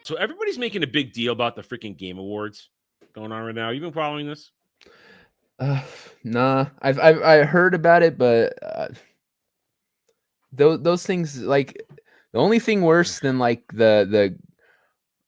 So everybody's making a big deal about the freaking Game Awards going on right now. You been following this? Nah. I heard about it, but those things, like, the only thing worse than like the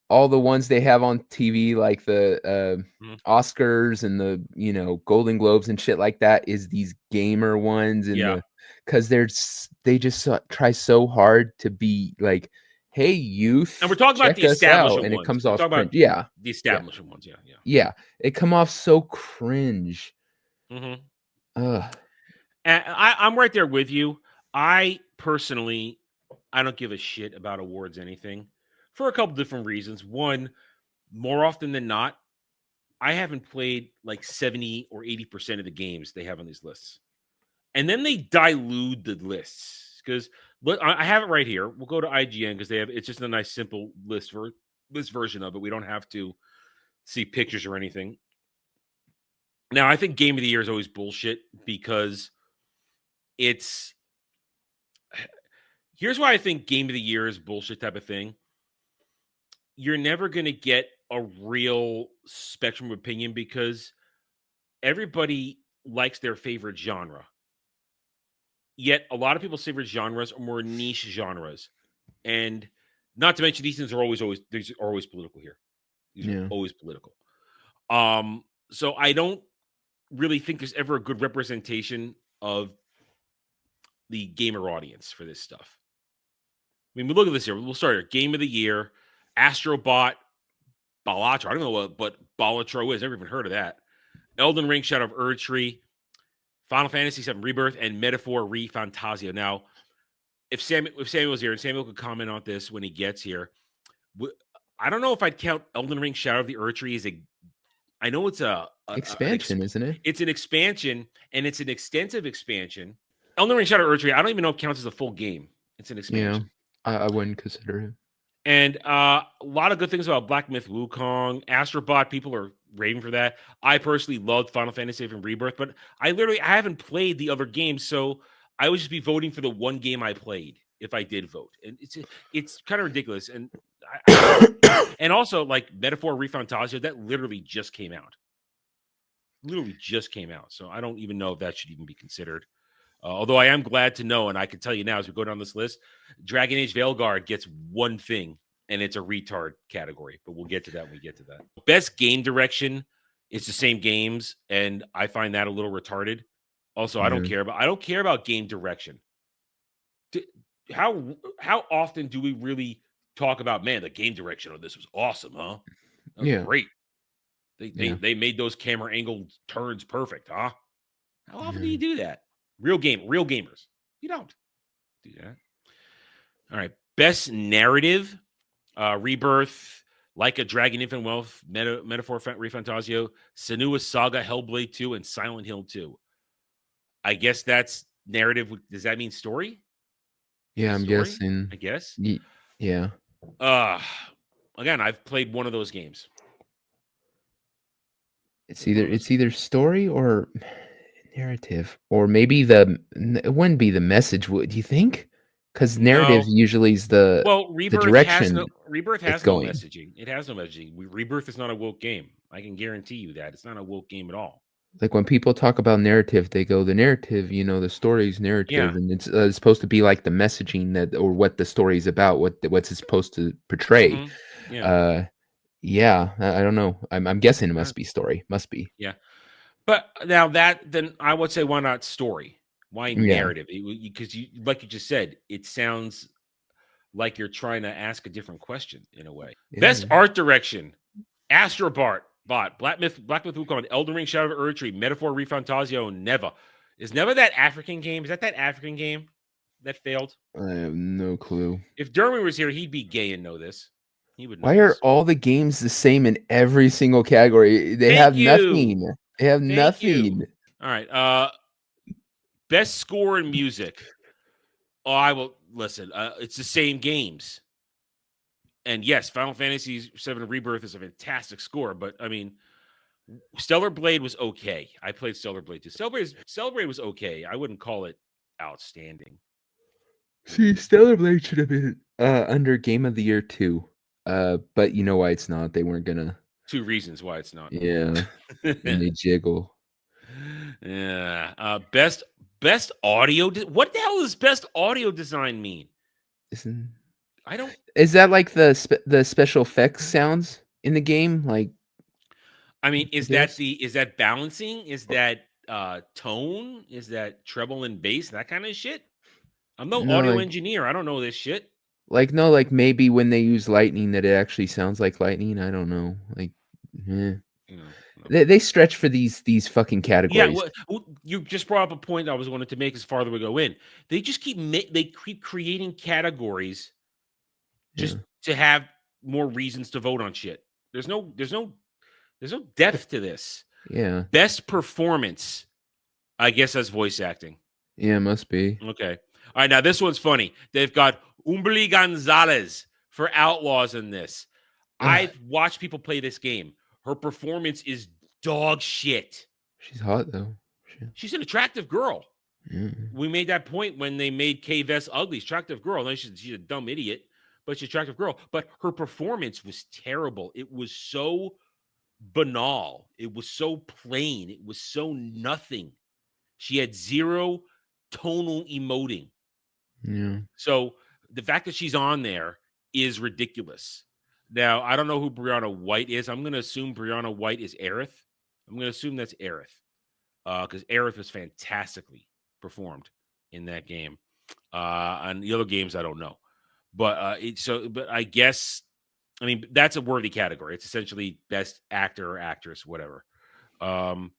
all the ones they have on TV, like the Oscars and the Golden Globes and shit like that, is these gamer ones and Yeah. because they just try so hard to be like, hey youth, And we're talking about check the us out, establishment and it ones. comes We're off talking about cringe. Yeah, the yeah, establishment ones. Yeah, yeah. yeah. It come off so cringe. Mm-hmm. Ugh. And I'm right there with you. I personally, I don't give a shit about awards anything for a couple different reasons. One, more often than not, I haven't played like 70 or 80% of the games they have on these lists. And then they dilute the lists because I have it right here. We'll go to IGN because it's just a nice simple list version of it. We don't have to see pictures or anything. Now, I think Game of the Year is always bullshit because it's here's why I think Game of the Year is bullshit type of thing. You're never going to get a real spectrum of opinion because everybody likes their favorite genre. Yet a lot of people's favorite genres are more niche genres. And not to mention these things are always political here. These are always political. So I don't really think there's ever a good representation of the gamer audience for this stuff. I mean, we look at this here. We'll start here. Game of the Year, Astrobot, Balatro. I don't know what Balatro is. Never even heard of that. Elden Ring, Shadow of Erdtree, Final Fantasy VII Rebirth, and Metaphor ReFantazio. Now, if Samuel was here, and Samuel could comment on this when he gets here, I don't know if I'd count Elden Ring, Shadow of the Erdtree as I know it's expansion, isn't it? It's an expansion, and it's an extensive expansion. Elden Ring, Shadow of Erdtree, I don't even know if it counts as a full game. It's an expansion. Yeah, I wouldn't consider it. And a lot of good things about Black Myth Wukong. Astrobot, people are raving for that. I personally loved Final Fantasy VII Rebirth, but I haven't played the other games, so I would just be voting for the one game I played if I did vote. And it's kind of ridiculous. And and also, like, Metaphor ReFantazio, that literally just came out. So I don't even know if that should even be considered. Although I am glad to know, and I can tell you now as we go down this list, Dragon Age Veilguard gets one thing, and it's a retard category. But we'll get to that when we get to that. Best game direction is the same games, and I find that a little retarded. Also, I don't care about game direction. How often do we really talk about, man, the game direction of this was awesome, huh? That was great. They made those camera angle turns perfect, huh? How often do you do that? Real gamers. You don't do that. All right. Best narrative, Rebirth, Like a Dragon, Infinite Wealth, Metaphor ReFantazio, Senua's Saga, Hellblade 2, and Silent Hill 2. I guess that's narrative. Does that mean story? Yeah, I'm guessing. I guess. Yeah. Again, I've played one of those games. It's either story or narrative, or maybe it wouldn't be the message. Would you think? Because narrative usually is the direction. Rebirth has no messaging. It has no messaging. Rebirth is not a woke game. I can guarantee you that it's not a woke game at all. Like when people talk about narrative, they go, the narrative, the story's narrative, and it's supposed to be like the messaging or what the story's about, what's it supposed to portray. Mm-hmm. Yeah. I don't know. I'm guessing it must be story. Must be. Yeah. But now then I would say, why not story? Why narrative? Because like you just said, it sounds like you're trying to ask a different question in a way. Yeah. Best art direction, Astrobot, Black Myth Wukong, Elden Ring, Shadow of Erdtree, Metaphor ReFantazio, Neva. Is Neva that African game? Is that African game that failed? I have no clue. If Derwin was here, he'd be gay and know this. He would know. Why are all the games the same in every single category? They have nothing. They have nothing. All right. Best score in music. Oh, I will listen. It's the same games. And yes, Final Fantasy VII Rebirth is a fantastic score, but I mean, Stellar Blade was okay. I played Stellar Blade too. Stellar Blade was okay. I wouldn't call it outstanding. See, Stellar Blade should have been under Game of the Year too. But you know why it's not? They weren't gonna. 2 reasons why it's not. Yeah, and they jiggle. Yeah. Best audio. What the hell does best audio design mean? Isn't I don't. is that like the special effects sounds in the game? Like, I mean, I guess. is that balancing? Is that tone? Is that treble and bass? That kind of shit. I'm no No, audio engineer. I don't know this shit. no, like maybe when they use lightning that it actually sounds like lightning. I don't know. Like, eh. You know. They stretch for these fucking Yeah, categories. you just brought up a point I was wanting to make as farther we go in. They just keep creating categories Yeah, just to have more reasons to vote on shit. There's no depth to this. yeah, Best performance, I guess that's voice acting. yeah. Must be. Okay. All right, now this one's funny. They've got Umbly Gonzalez for Outlaws in this. Ugh, I've watched people play this game. Her performance is dog shit. she's hot though. Shit. She's an attractive girl. Yeah. We made that point when they made Kay Vess ugly. Attractive girl. No, she's a dumb idiot, but she's an attractive girl. But her performance was terrible. It was so banal. It was so plain. It was so nothing. She had zero tonal emoting. Yeah. So the fact that she's on there is ridiculous. Now, I don't know who Brianna White is. I'm going to assume Brianna White is Aerith. I'm going to assume that's Aerith because Aerith was fantastically performed in that game. On the other games, I don't know. But but I guess, I mean, that's a worthy category. It's essentially best actor or actress, whatever. All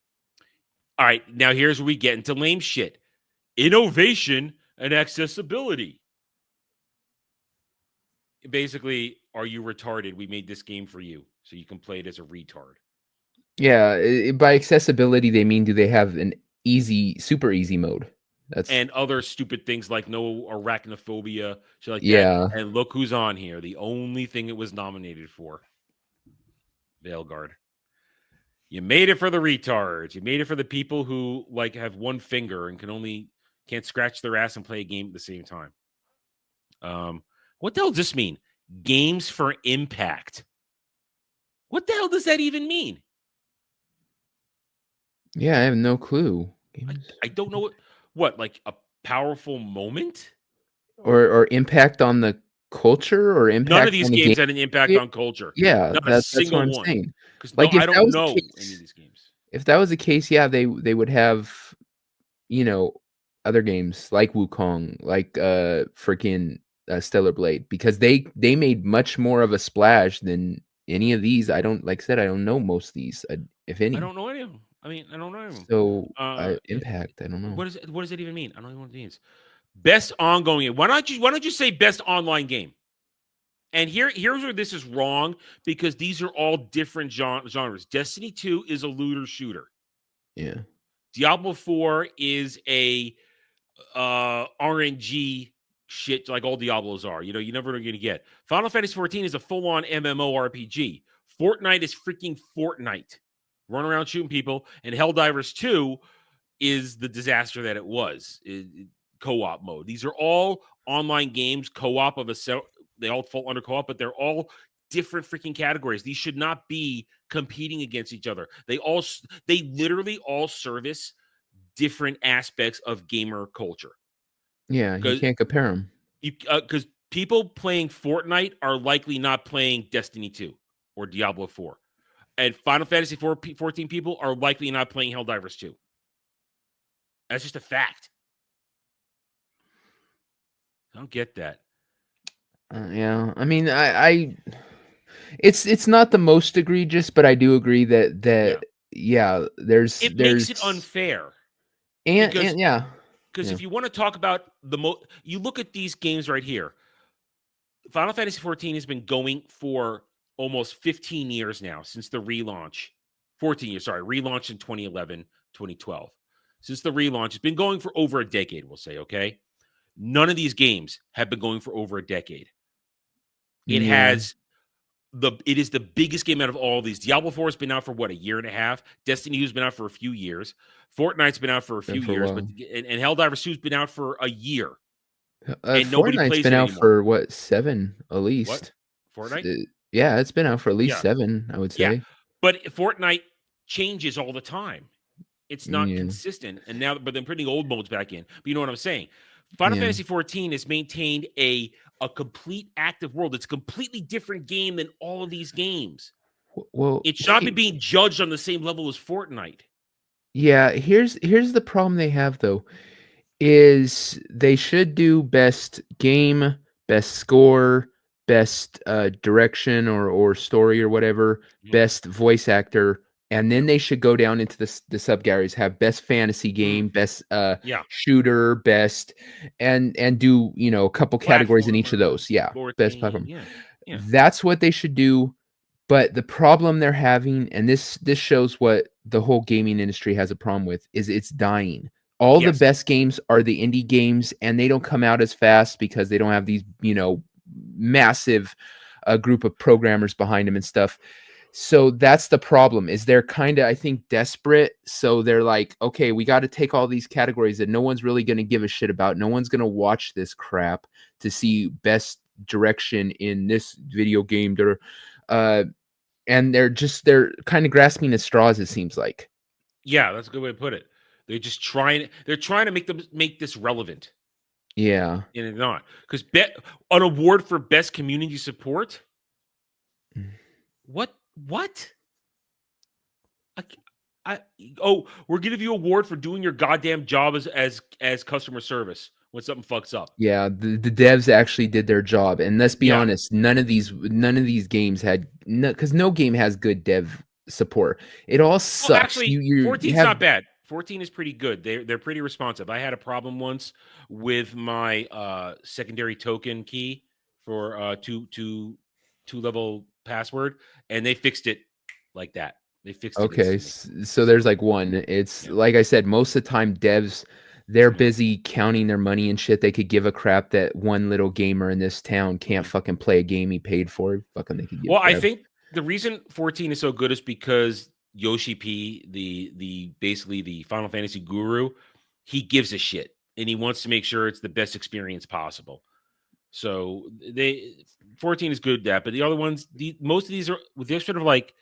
right, now here's where we get into lame shit. Innovation and accessibility. Basically, are you retarded? We made this game for you so you can play it as a retard. Yeah. By accessibility, they mean do they have an super easy mode? That's And other stupid things like no arachnophobia, shit like that. yeah. And look who's on here. The only thing it was nominated for. Veilguard. You made it for the retards. You made it for the people who like have one finger and can't scratch their ass and play a game at the same time. What the hell does this mean? Games for impact. What the hell does that even mean? Yeah, I have no clue. I don't know what like a powerful moment? Or impact on the culture or None of impact these on the game. games had an impact on culture. Yeah, Not a that's what single I'm one. saying. Because Like I if that don't was the know any of case, these games. if that was the case, yeah, they would have, other games like Wukong, like freaking Stellar Blade, because they made much more of a splash than any of these. I don't like I said I don't know most of these, if I any. don't know any of them. I mean, I don't know any of them. So impact, I don't know. What does it even mean? I don't even know what it means. Best ongoing game. Why don't you say best online game? And here's where this is wrong because these are all different genres. Destiny 2 is a looter shooter. Yeah. Diablo 4 is a RNG shit like all Diablos are. You know, you're never going to get. Final Fantasy 14 is a full-on MMORPG. Fortnite is freaking Fortnite. Run around shooting people. And Helldivers 2 is the disaster that it was. Co-op mode. These are all online games, co-op of a set. They all fall under co-op, but they're all different freaking categories. These should not be competing against each other. They literally all service different aspects of gamer culture. Yeah, you can't compare them. Because people playing Fortnite are likely not playing Destiny 2 or Diablo 4. And Final Fantasy 14 people are likely not playing Helldivers 2. That's just a fact. I don't get that. Yeah, I mean, it's not the most egregious, but I do agree that yeah, it makes it unfair. And yeah, because if you want to talk about you look at these games right here. Final Fantasy 14 has been going for almost 15 years now since the relaunch. 14 years, sorry, relaunch in 2011, 2012. Since the relaunch, it's been going for over a decade, we'll say, okay? None of these games have been going for over a decade. It is the biggest game out of all of these. Diablo 4 has been out for what, a year and a half? Destiny 2 has been out for a few years. Fortnite's been out for a few years, but and Helldivers 2 has been out for a year. And nobody plays been out for what, 7 at least. What? Fortnite? Yeah, it's been out for at least Yeah, 7, I would yeah. say. But Fortnite changes all the time. It's not Yeah, consistent. And now, but they're putting old modes back in. But you know what I'm saying? Final yeah. Fantasy 14 has maintained a complete active world. It's a completely different game than all of these games. Well, It should not be being judged on the same level as Fortnite. yeah, here's the problem they have though, is they should do best game, best score, best direction or story or whatever, Mhm. best voice actor, and then Yep. they should go down into the subcategories, have best fantasy Mm. game, best Yeah. shooter, best, and do a couple categories in each of Platformer, those. Yeah, sports best game. platform. Yeah. Yeah. That's what they should do. But the problem they're having, and this shows what the whole gaming industry has a problem with, is it's dying. All the Yes. best games are the indie games, and they don't come out as fast because they don't have these, massive group of programmers behind them and stuff. So that's the problem. Is they're kind of, I think, desperate. So they're like, okay, we got to take all these categories that no one's really going to give a shit about. No one's going to watch this crap to see best direction in this video game. Uh, and they're kind of grasping at straws, it seems like. Yeah, that's a good way to put it. They're trying to make this relevant. Yeah. And it's not. Because an award for best community support? What? What? I, I oh, we're giving you an award for doing your goddamn job as customer service when something fucks up. Yeah, the devs actually did their job, and let's be Yeah. honest, none of these games had, because no game has good dev support. It all Well, sucks. actually, You 14's have not bad. 14 is pretty good. They're pretty responsive. I had a problem once with my secondary token key for two level password, and they fixed it like that. They fixed it okay. instantly. So there's like one. It's Yeah. like I said, most of the time devs, they're Mhm. busy counting their money and shit. They could give a crap that one little gamer in this town can't Mhm. fucking play a game he paid for. Fucking they could give Well, I dev. think the reason 14 is so good is because Yoshi P, the basically the Final Fantasy guru, he gives a shit and he wants to make sure it's the best experience possible. So they 14 is good at that, but the other ones, most of these are with the exception of like,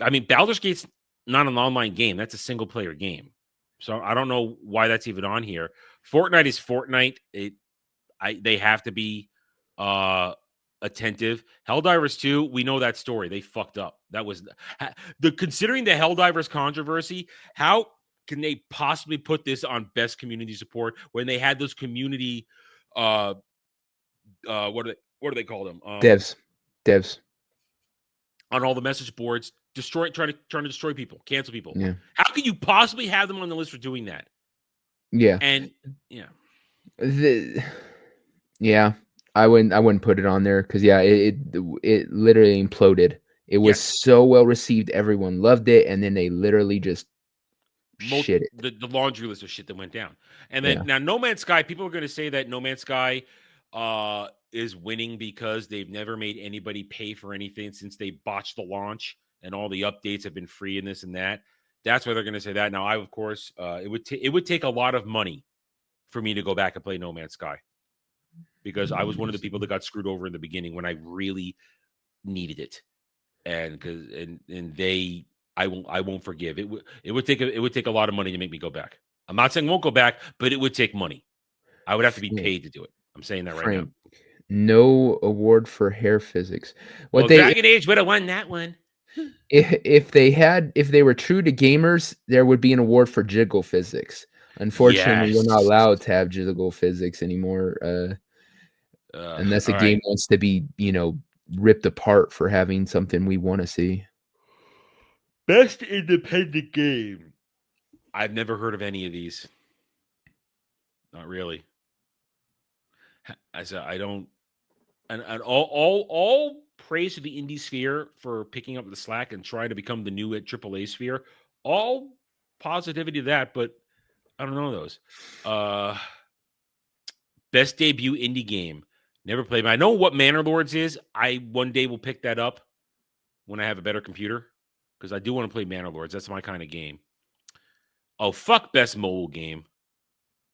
I mean, Baldur's Gate's not an online game; that's a single player game. So I don't know why that's even on here. Fortnite is Fortnite. They have to be uh attentive. Helldivers 2, we know that story. They fucked up. That was the considering the Helldivers controversy, how can they possibly put this on best community support when they had those community uh what do they call them? Devs. On all the message boards, trying to destroy people, cancel people. Yeah. How could you possibly have them on the list for doing that? Yeah. And yeah. The, yeah. I wouldn't put it on there because yeah, it literally imploded. It was Yes. so well received, everyone loved it, and then they literally just shit it. The laundry list of shit that went down. And then Yeah. now No Man's Sky, people are going to say that No Man's Sky is winning because they've never made anybody pay for anything since they botched the launch and all the updates have been free and this and that. That's why they're going to say that. Now, I of course, it would take a lot of money for me to go back and play No Man's Sky because I was one of the people that got screwed over in the beginning when I really needed it, and because and they I won't forgive. It would take a lot of money to make me go back. I'm not saying I won't go back, but it would take money. I would have to be Yeah. paid to do it. I'm saying that right now. Frank, no award for hair physics. What Well, they Dragon Age would have won that one. if they were true to gamers, there would be an award for jiggle physics. Unfortunately, we're not Yes. allowed to have jiggle physics anymore, unless a All right. game wants to be, ripped apart for having something we want to see. Best independent game. I've never heard of any of these. Not really. I said I don't. And all praise to the indie sphere for picking up the slack and trying to become the new at AAA sphere. All positivity to that, but I don't know those. Best debut indie game. Never played. I know what Manor Lords is. I one day will pick that up when I have a better computer because I do want to play Manor Lords. That's my kind of game. Oh, fuck best mobile game.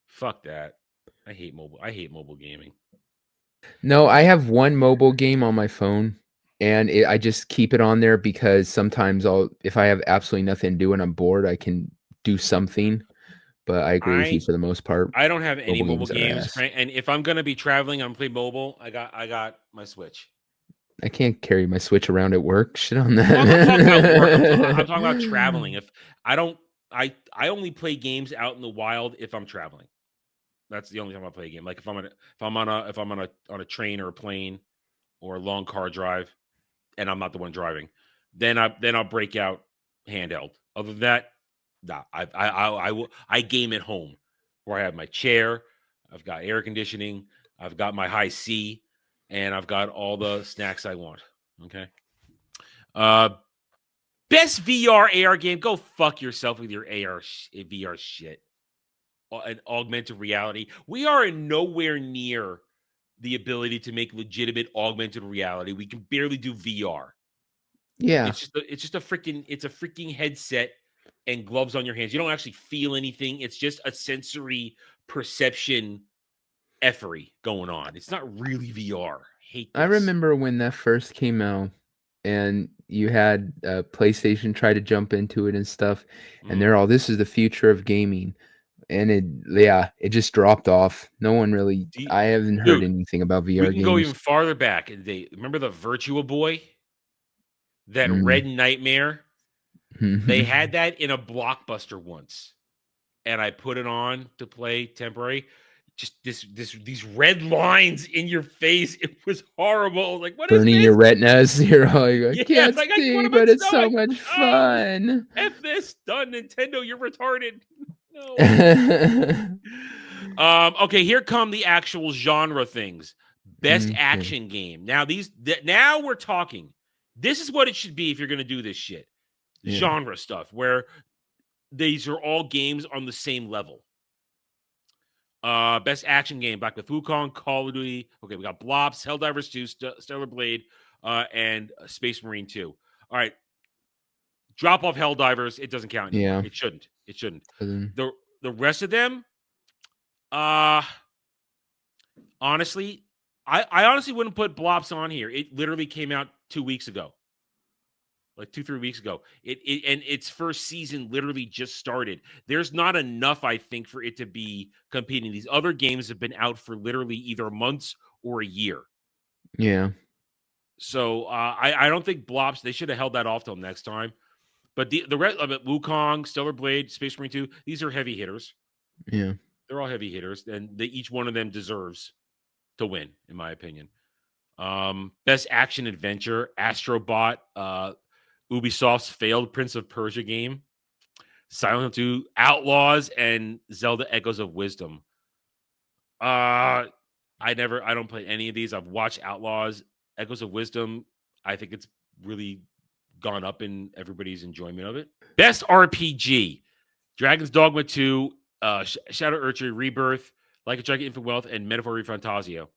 Fuck that. I hate mobile gaming. No, I have one mobile game on my phone. and I just keep it on there because sometimes if I have absolutely nothing to do and I'm bored, I can do something. But I agree with you for the most part. I don't have any Mobile mobile games are games, ass. and if I'm gonna be traveling, I'm play mobile. I got my Switch. I can't carry my Switch around at work. Shit on Well, I'm not talking about work. I'm that. talking about traveling. If I don't, I only play games out in the wild if I'm traveling. That's the only time I play a game. Like if I'm on a train or a plane or a long car drive, and I'm not the one driving, then I'll break out handheld. Other than that, nah. I game at home where I have my chair, I've got air conditioning, I've got my high C, and I've got all the snacks I want. Okay. Uh, Best VR AR game. Go fuck yourself with your VR shit. And augmented reality. We are nowhere near the ability to make legitimate augmented reality. We can barely do VR. Yeah. It's just a freaking headset and gloves on your hands. You don't actually feel anything. It's just a sensory perception effery going on. It's not really VR. Hate I this. remember when that first came out and you had PlayStation try to jump into it and stuff, and Mm. they're all, this is the future of gaming. And it just dropped off. No one really, I haven't heard Dude, anything about we VR can go even games. farther back. Remember the Virtua Boy? That Mm. Red Nightmare? They had that in a Blockbuster once, and I put it on to play temporary. Just these red lines in your face. It was horrible. I was like, what is Burning this? your retinas. You're all like, I Yeah, can't it's like what see, am I but it's so doing? much Oh, fun. F this. Done. Nintendo, you're retarded. No. Okay, here come the actual genre things. Best Okay. action game. Now we're talking. This is what it should be if you're gonna do this shit. Yeah. Genre stuff where these are all games on the same level. Best action game: Black Myth Wukong, Call of Duty. Okay, we got Blops, Helldivers 2, Stellar Blade, and Space Marine 2. All right, drop off Helldivers. It doesn't count anymore. Yeah. It shouldn't. It shouldn't. Doesn't- The rest of them, honestly, I honestly wouldn't put Blops on here. It literally came out 2 weeks ago. Like 2-3 weeks ago. And its first season literally just started. There's not enough, I think, for it to be competing. These other games have been out for literally either months or a year. Yeah. So I don't think Blops, they should have held that off till next time. But the rest of it, Wukong, Stellar Blade, Space Marine 2, these are heavy hitters. Yeah. They're all heavy hitters, and each one of them deserves to win, in my opinion. Best action adventure, Astrobot, Ubisoft's failed Prince of Persia game, Silent Hill 2, Outlaws, and Zelda Echoes of Wisdom. I don't play any of these. I've watched Outlaws, Echoes of Wisdom. I think it's really gone up in everybody's enjoyment of it. Best RPG, Dragon's Dogma 2, Shadow Archery Rebirth, Like a Dragon Infinite Wealth, and Metaphor Fantasio.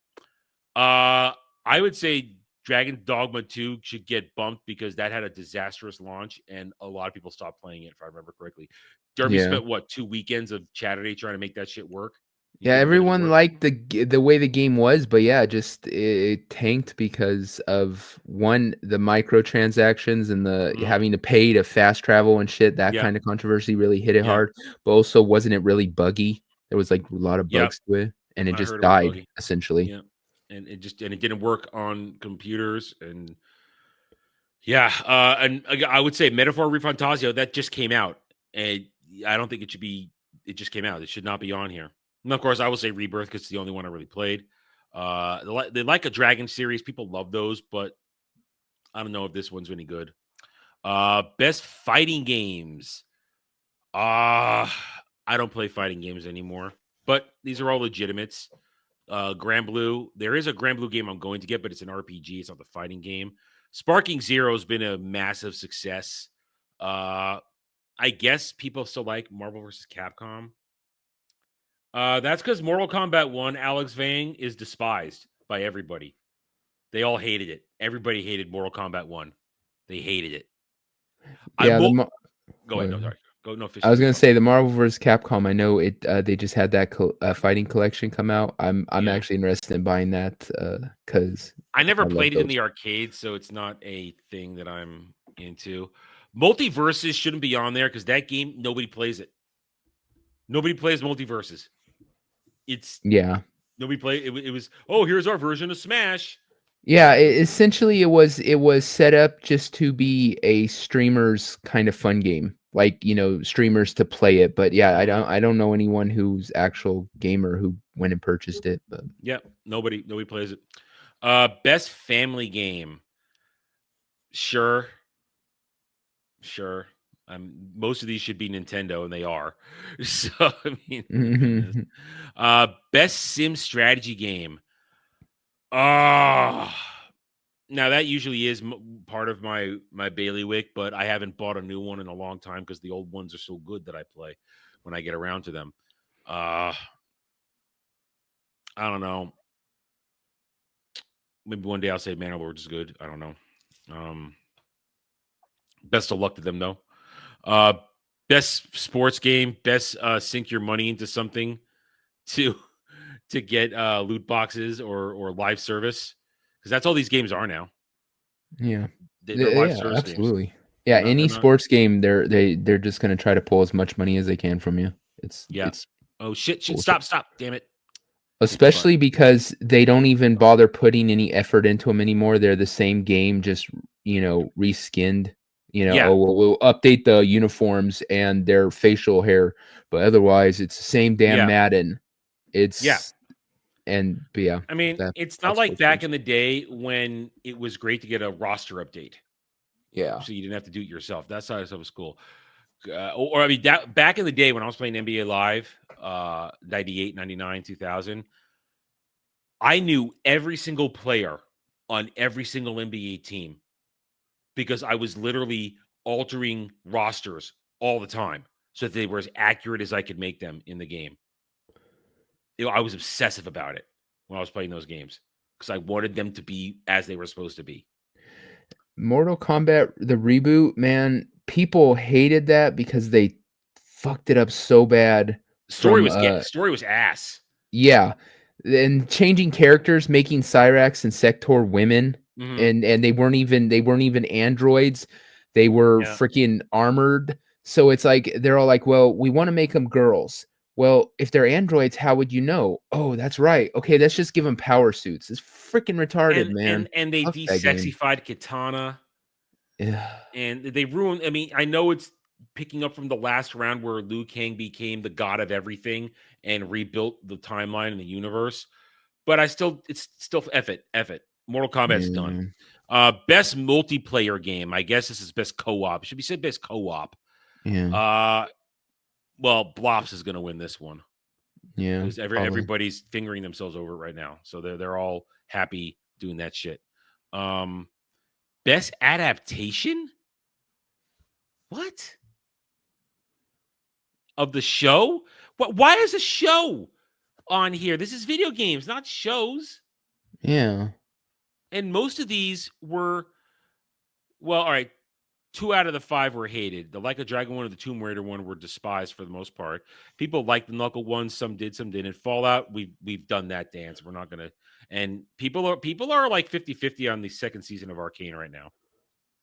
I would say Dragon Dogma 2 should get bumped because that had a disastrous launch and a lot of people stopped playing it, if I remember correctly. Derby spent 2 weekends of Chatterday trying to make that shit work. He Yeah, couldn't get it to everyone work. liked the way the game was, but yeah, just it tanked because of one, the microtransactions and the having to pay to fast travel and shit. That Yeah. kind of controversy really hit it Yeah. hard. But also, wasn't it really buggy? There was like a lot of Yep. bugs to it, and it I just heard it was died buggy. essentially. Yeah. And it didn't work on computers. And yeah, and I would say Metaphor Refantasio, that just came out. And I don't think it should be, it just came out. It should not be on here. And of course, I will say Rebirth because it's the only one I really played. They like a Dragon series. People love those, but I don't know if this one's any good. Best fighting games. I don't play fighting games anymore, but these are all legitimates. Grand Blue. There is a Grand Blue game I'm going to get, but it's an RPG. It's not the fighting game. Sparking Zero has been a massive success. I guess people still like Marvel vs. Capcom. That's because Mortal Kombat 1, Alex Vang, is despised by everybody. They all hated it. Everybody hated Mortal Kombat 1. They hated it. Yeah, go ahead. No, sorry. Go. No. I was gonna say the Marvel vs. Capcom. I know it. They just had that fighting collection come out. I'm actually interested in buying that because I never love played it in those. the arcade, so it's not a thing that I'm into. Multiverses shouldn't be on there because that game, nobody plays it. Nobody plays Multiverses. It's Yeah. nobody play it. It was, oh, here's our version of Smash. Yeah, essentially it was set up just to be a streamer's kind of fun game. Like, streamers to play it. But yeah, I don't know anyone who's actual gamer who went and purchased it, but Yeah, nobody plays it. Best family game. Sure. Most of these should be Nintendo, and they are. So I mean, goodness. Best sim strategy game. Ah, now that usually is part of my bailiwick, but I haven't bought a new one in a long time because the old ones are so good that I play when I get around to them. I don't know. Maybe one day I'll say Mana Lords is good. I don't know. Best of luck to them though. Best sports game. Best sink your money into something to get loot boxes or live service, because that's all these games are now. yeah. They're live service Absolutely. games. Yeah, They're any not. sports game, they're just gonna try to pull as much money as they can from you. It's Oh shit! bullshit. Stop! Damn it! Especially because they don't even bother putting any effort into them anymore. They're the same game, just reskinned. Yeah. Oh, we'll update the uniforms and their facial hair, but otherwise it's the same damn Yeah. Madden. Yeah. But yeah. I mean, it's not like back in the day when it was great to get a roster update. Yeah. So you didn't have to do it yourself. That side of stuff was cool. I mean, that back in the day when I was playing NBA Live, 98, 99, 2000, I knew every single player on every single NBA team because I was literally altering rosters all the time so that they were as accurate as I could make them in the game. I was obsessive about it when I was playing those games because I wanted them to be as they were supposed to be. Mortal Kombat, the reboot, man, people hated that because they fucked it up so bad. Story was ass. Yeah. And changing characters, making Cyrax and Sector women, and they weren't even androids. They were freaking armored. So it's like they're all like, well, we want to make them girls. Well, if they're androids, how would you know? Oh, that's right. Okay, let's just give them power suits. It's freaking retarded, man. And they de-sexified Kitana. Yeah. And they ruined. I mean, I know it's picking up from the last round where Liu Kang became the god of everything and rebuilt the timeline and the universe, but it's still F it. Mortal Kombat's done. Best multiplayer game. I guess this is best co-op. It should be said best co-op. Yeah. Well, Blops is going to win this one. Yeah. Because everybody's fingering themselves over it right now, so they're all happy doing that shit. Best adaptation. What? Of the show? Why is a show on here? This is video games, not shows. Yeah. And most of these were, well, all right, 2 out of the 5 were hated. The Like a Dragon one and the Tomb Raider one were despised for the most part. People liked the Knuckle one, some did, some didn't. Fallout, we've done that dance. We're not gonna. And people are like 50-50 on the second season of Arcane right now.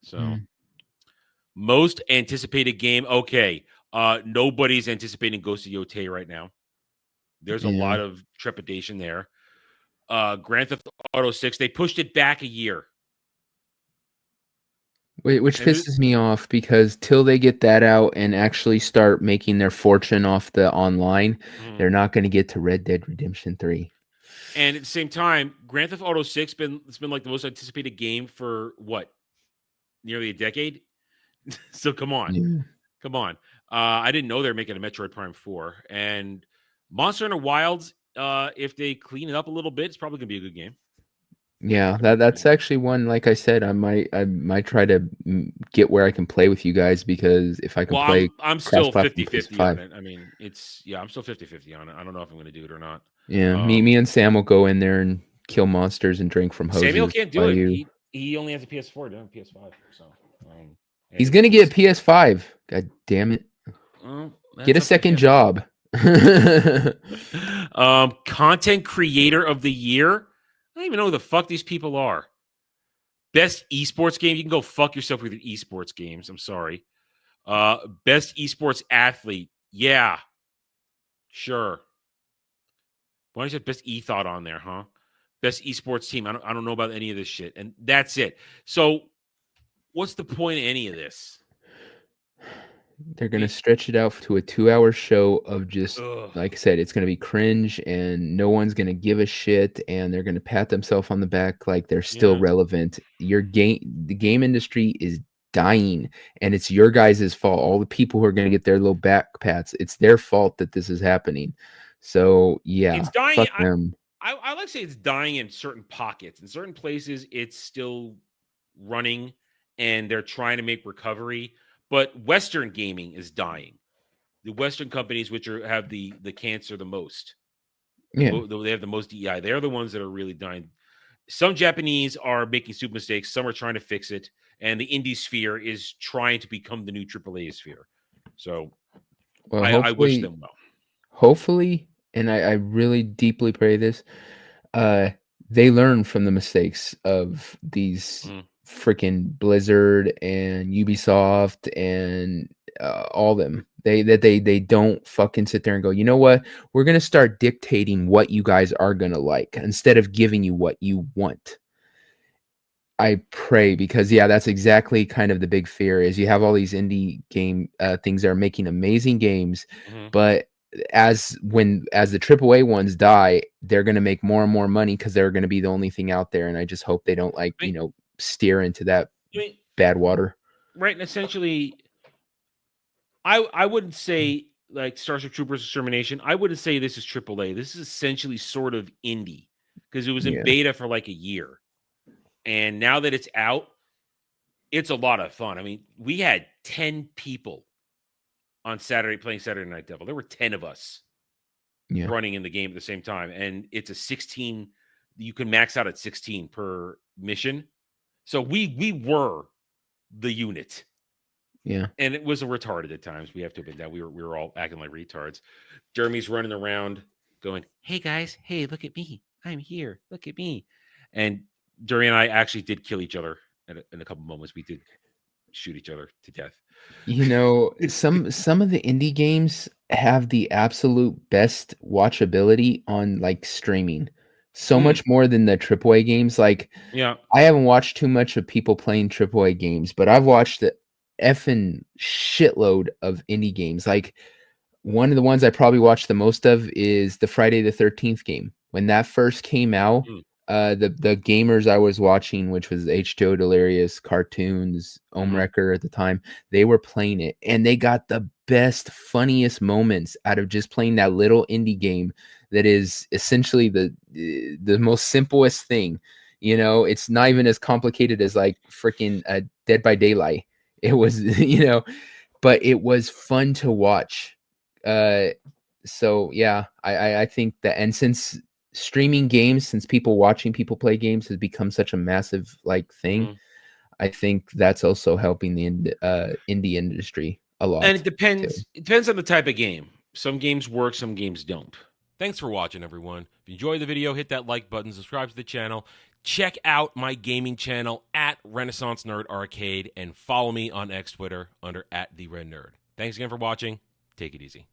So most anticipated game. Okay. Nobody's anticipating Ghost of Yotei right now. There's a lot of trepidation there. Grand Theft Auto 6, they pushed it back a year. Which pisses me off because till they get that out and actually start making their fortune off the online, they're not going to get to Red Dead Redemption 3. And at the same time, Grand Theft Auto 6 it's been like the most anticipated game for what? Nearly a decade? So come on. Yeah. Come on. I didn't know they were making a Metroid Prime 4. And Monster Hunter Wilds, if they clean it up a little bit, it's probably going to be a good game. Yeah, that's actually one. Like I said, I might try to get where I can play with you guys, because if I can play, I'm still 50-50 on it. I mean, I'm still 50-50 on it. I don't know if I'm going to do it or not. Yeah, me and Sam will go in there and kill monsters and drink from hoses. Samuel can't do it. He only has a PS4, doesn't have a PS5. So he's gonna get a PS5. God damn it! Get a second job. Content creator of the year. I don't even know who the fuck these people are. Best esports game? You can go fuck yourself with your esports games. I'm sorry. Best esports athlete? Yeah, sure. Why don't you have best e-thought on there, huh? Best esports team. I don't know about any of this shit. And that's it. So what's the point of any of this? They're gonna stretch it out to a 2-hour show of just Ugh. like I said, it's gonna be cringe and no one's gonna give a shit and they're gonna pat themselves on the back like they're still Yeah. relevant. The game industry is dying and it's your guys' fault. All the people who are gonna get their little back pats, it's their fault that this is happening. So yeah, It's dying. fuck them. I like to say it's dying in certain pockets. In certain places, it's still running and they're trying to make recovery. But Western gaming is dying. The Western companies, which have the cancer the most, Yeah. they have the most DEI. They're the ones that are really dying. Some Japanese are making stupid mistakes. Some are trying to fix it, and the indie sphere is trying to become the new AAA sphere. So Well, I wish them well. hopefully, and I really deeply pray this, uh, they learn from the mistakes of these Mm. freaking Blizzard and Ubisoft and all them. They don't fucking sit there and go, you know what? We're gonna start dictating what you guys are gonna like instead of giving you what you want. I pray because yeah, that's exactly kind of the big fear is you have all these indie game things that are making amazing games, Hmm. but as the AAA ones die, they're going to make more and more money because they're going to be the only thing out there, and I just hope they don't like I steer into that mean, bad water. right, and essentially, I wouldn't say like Starship Troopers Extermination. I wouldn't say this is AAA. This is essentially sort of indie because it was in Yeah, beta for like a year, and now that it's out, it's a lot of fun. I mean, we had 10 people on Saturday playing Saturday Night Devil. There were 10 of us yeah, running in the game at the same time, and it's a 16. You can max out at 16 per mission. So we were the unit. yeah. And it was a retarded at times. We have to admit that we were all acting like retards. Jeremy's running around going, "Hey guys, hey, look at me. I'm here. Look at me." And Jeremy and I actually did kill each other in a couple moments. We did shoot each other to death. Some of the indie games have the absolute best watchability on like streaming. So Mm, much more than the AAA games. Like yeah. I haven't watched too much of people playing AAA games, but I've watched the effing shitload of indie games. Like one of the ones I probably watched the most of is the Friday the 13th game. When that first came out, Mm, the gamers I was watching, which was H2O Delirious, Cartoons, mhm, Omrecker at the time, they were playing it and they got the best, funniest moments out of just playing that little indie game that is essentially the most simplest thing. You know, it's not even as complicated as like freaking Dead by Daylight. It was, but it was fun to watch. Uh, so yeah, I think that, and since streaming games, since people watching people play games has become such a massive like thing, mhm. I think that's also helping the indie industry a And lot it too. depends. It depends on the type of game. Some games work, some games don't. Thanks for watching, everyone. If you enjoyed the video, hit that like button, subscribe to the channel, check out my gaming channel at Renaissance Nerd Arcade, and follow me on X Twitter under at the Red Nerd. Thanks again for watching. Take it easy.